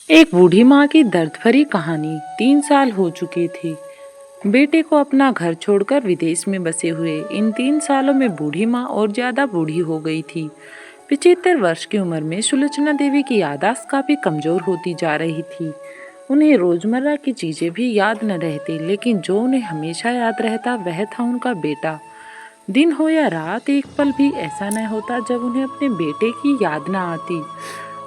एक बूढ़ी माँ की दर्द भरी कहानी। 3 साल हो चुके थे बेटे को अपना घर छोड़कर विदेश में बसे हुए। इन 3 सालों में बूढ़ी माँ और ज्यादा बूढ़ी हो गई थी। 75 वर्ष की उम्र में सुलोचना देवी की याददाश्त काफी कमजोर होती जा रही थी। उन्हें रोजमर्रा की चीजें भी याद न रहती, लेकिन जो उन्हें हमेशा याद रहता वह था उनका बेटा। दिन हो या रात, एक पल भी ऐसा न होता जब उन्हें अपने बेटे की याद न आती।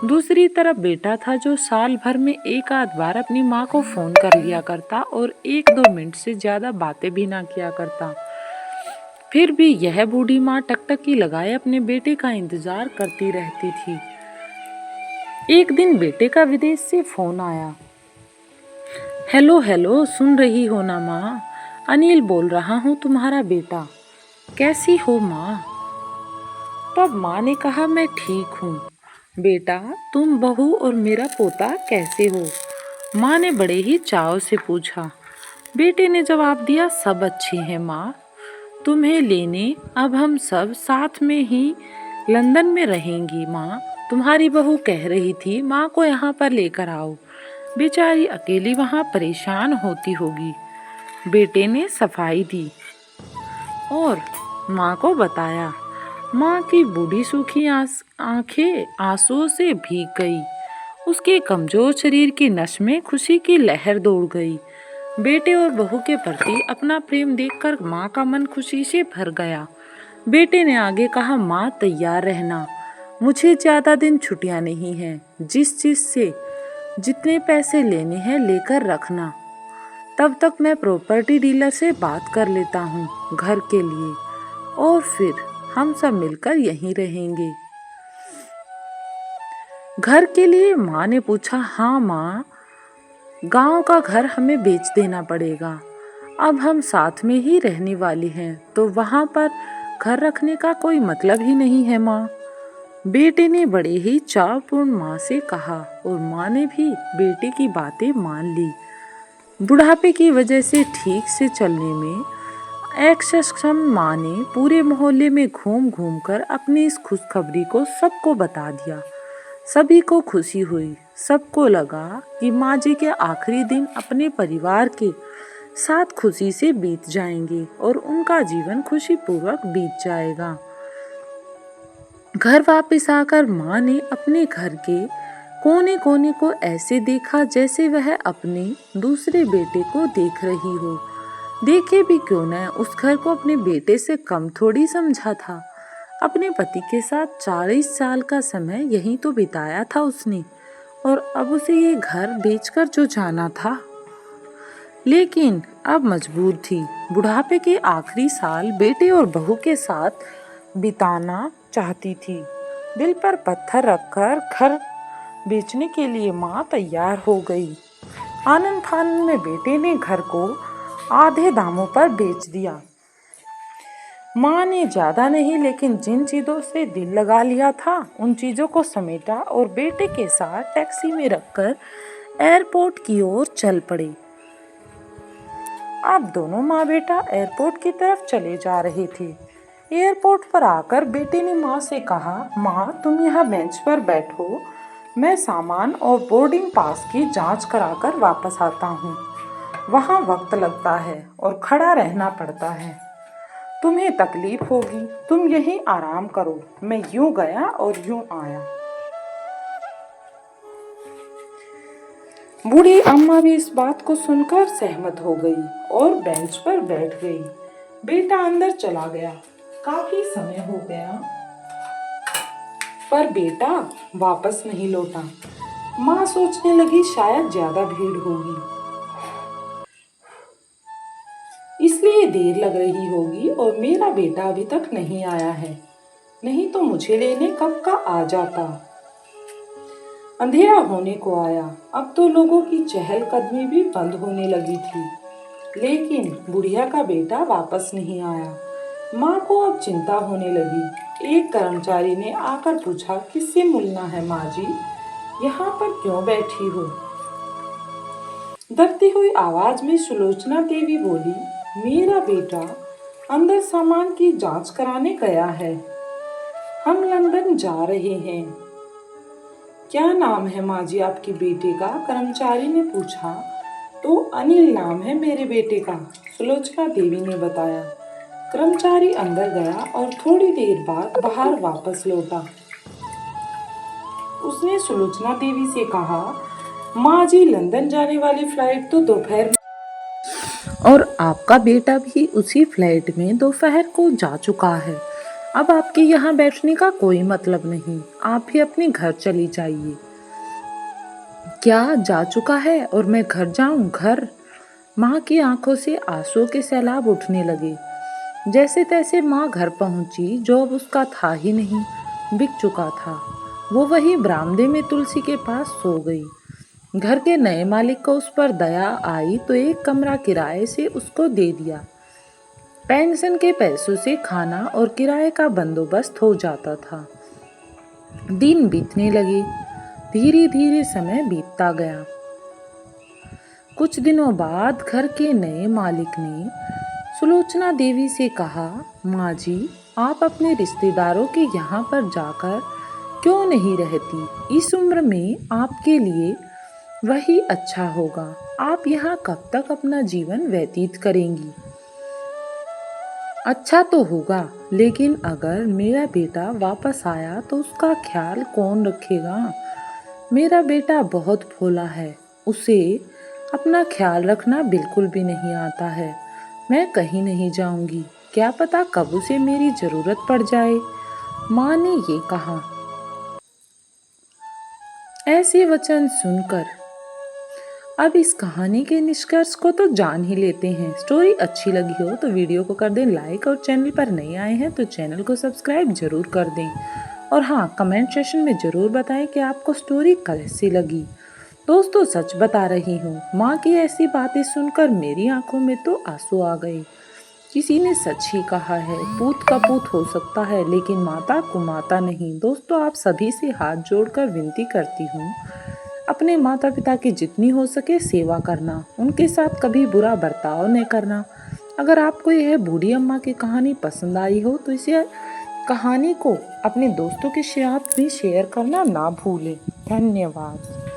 दूसरी तरफ बेटा था जो साल भर में एक आध बार अपनी माँ को फोन कर लिया करता और 1-2 मिनट से ज्यादा बातें भी ना किया करता। फिर भी यह बूढ़ी माँ टकटकी लगाए अपने बेटे का इंतजार करती रहती थी। एक दिन बेटे का विदेश से फोन आया। हेलो हेलो, सुन रही हो ना माँ? अनिल बोल रहा हूँ, तुम्हारा बेटा। कैसी हो माँ? तब माँ ने कहा, मैं ठीक हूँ। बेटा, तुम, बहू और मेरा पोता कैसे हो? माँ ने बड़े ही चाव से पूछा। बेटे ने जवाब दिया, सब अच्छे हैं माँ। तुम्हें लेने अब हम सब साथ में ही लंदन में रहेंगी माँ। तुम्हारी बहू कह रही थी माँ को यहाँ पर लेकर आओ, बेचारी अकेली वहाँ परेशान होती होगी। बेटे ने सफाई दी और माँ को बताया। माँ की बूढ़ी सूखी आंखें आंसुओं से भीग गई। उसके कमजोर शरीर की नस में खुशी की लहर दौड़ गई। बेटे और बहू के प्रति अपना प्रेम देखकर माँ का मन खुशी से भर गया। बेटे ने आगे कहा, माँ तैयार रहना, मुझे ज्यादा दिन छुट्टियां नहीं हैं। जिस चीज से जितने पैसे लेने हैं लेकर रखना। तब तक मैं प्रॉपर्टी डीलर से बात कर लेता हूँ घर के लिए, और फिर हम सब मिलकर यहीं रहेंगे। घर के लिए? माँ ने पूछा। हाँ माँ, गांव का घर हमें बेच देना पड़ेगा। अब हम साथ में ही रहने वाले हैं, तो वहां पर घर रखने का कोई मतलब ही नहीं है माँ। बेटे ने बड़े ही चावपूर्ण माँ से कहा और माँ ने भी बेटे की बातें मान ली। बुढ़ापे की वजह से ठीक से चलने में अक्षम माँ ने पूरे मोहल्ले में घूम घूम कर अपनी इस खुशखबरी को सबको बता दिया। सभी को खुशी हुई। सबको लगा कि माँ जी के आखिरी दिन अपने परिवार के साथ खुशी से बीत जाएंगे और उनका जीवन खुशी पूर्वक बीत जाएगा। घर वापस आकर माँ ने अपने घर के कोने कोने को ऐसे देखा जैसे वह अपने दूसरे बेटे को देख रही हो। देखे भी क्यों न, उस घर को अपने बेटे से कम थोड़ी समझा था। अपने पति के साथ 40 साल का समय यहीं तो बिताया था उसने, और अब उसे ये घर बेचकर जो जाना था। लेकिन अब मजबूर थी। बुढ़ापे के आखिरी साल बेटे और बहू के साथ बिताना चाहती थी। दिल पर पत्थर रखकर घर बेचने के लिए माँ तैयार हो गई। आनंद फानंद में बेटे ने घर को आधे दामों पर बेच दिया। माँ ने ज्यादा नहीं, लेकिन जिन चीजों से दिल लगा लिया था उन चीजों को समेटा और बेटे के साथ टैक्सी में रखकर एयरपोर्ट की ओर चल पड़े। अब दोनों माँ बेटा एयरपोर्ट की तरफ चले जा रहे थे। एयरपोर्ट पर आकर बेटे ने माँ से कहा, माँ तुम यहाँ बेंच पर बैठो, मैं सामान और बोर्डिंग पास की जांच कराकर वापस आता हूँ। वहाँ वक्त लगता है और खड़ा रहना पड़ता है, तुम्हें तकलीफ होगी, तुम यहीं आराम करो। मैं यूं गया और यूं आया। बूढ़ी अम्मा भी इस बात को सुनकर सहमत हो गई और बेंच पर बैठ गई। बेटा अंदर चला गया। काफी समय हो गया पर बेटा वापस नहीं लौटा। माँ सोचने लगी शायद ज्यादा भीड़ होगी, इसलिए देर लग रही होगी और मेरा बेटा अभी तक नहीं आया है, नहीं तो मुझे लेने कब का आ जाता। अंधेरा होने को आया। अब तो लोगों की चहलकदमी भी बंद होने लगी थी, लेकिन बुढ़िया का बेटा वापस नहीं आया। माँ को अब चिंता होने लगी। एक कर्मचारी ने आकर पूछा, किससे मिलना है माँ जी? यहाँ पर क्यों बैठी हो? दबती हुई आवाज में सुलोचना देवी बोली, मेरा बेटा अंदर सामान की जांच कराने गया है, हम लंदन जा रहे हैं। क्या नाम है माँ जी आपकी बेटे का? कर्मचारी ने पूछा। तो अनिल नाम है मेरे बेटे का, सुलोचना देवी ने बताया। कर्मचारी अंदर गया और थोड़ी देर बाद बाहर वापस लौटा। उसने सुलोचना देवी से कहा, माँ जी लंदन जाने वाली फ्लाइट तो दोपहर में और आपका बेटा भी उसी फ्लाइट में दोपहर को जा चुका है। अब आपके यहाँ बैठने का कोई मतलब नहीं, आप भी अपने घर चली जाइए। क्या जा चुका है और मैं घर जाऊं? घर? माँ की आंखों से आंसुओं के सैलाब उठने लगे। जैसे तैसे माँ घर पहुंची, जो अब उसका था ही नहीं, बिक चुका था। वो वही बरामदे में तुलसी के पास सो गई। घर के नए मालिक को उस पर दया आई तो एक कमरा किराए से उसको दे दिया। पेंशन के पैसों से खाना और किराए का बंदोबस्त हो जाता था। दिन बीतने लगे, धीरे धीरे समय बीतता गया। कुछ दिनों बाद घर के नए मालिक ने सुलोचना देवी से कहा, माँ जी आप अपने रिश्तेदारों के यहाँ पर जाकर क्यों नहीं रहती? इस उम्र में आपके लिए वही अच्छा होगा। आप यहाँ कब तक अपना जीवन व्यतीत करेंगी? अच्छा तो होगा, लेकिन अगर मेरा बेटा वापस आया तो उसका ख्याल कौन रखेगा? मेरा बेटा बहुत भोला है, उसे अपना ख्याल रखना बिल्कुल भी नहीं आता है। मैं कहीं नहीं जाऊंगी, क्या पता कब उसे मेरी जरूरत पड़ जाए। माँ ने ये कहा। ऐसे वचन सुनकर अब इस कहानी के निष्कर्ष को तो जान ही लेते हैं। स्टोरी अच्छी लगी हो तो वीडियो को कर दें लाइक, और चैनल पर नए आए हैं तो चैनल को सब्सक्राइब जरूर कर दें। और हाँ, कमेंट सेक्शन में जरूर बताएं कि आपको स्टोरी कैसी लगी। दोस्तों सच बता रही हूँ, माँ की ऐसी बातें सुनकर मेरी आंखों में तो आंसू आ गए। किसी ने सच ही कहा है, पूत का पूत हो सकता है लेकिन माता को माता नहीं। दोस्तों आप सभी से हाथ जोड़कर विनती करती हूँ, अपने माता पिता की जितनी हो सके सेवा करना, उनके साथ कभी बुरा बर्ताव नहीं करना। अगर आपको यह बूढ़ी अम्मा की कहानी पसंद आई हो तो इसे कहानी को अपने दोस्तों के साथ भी शेयर करना ना भूलें। धन्यवाद।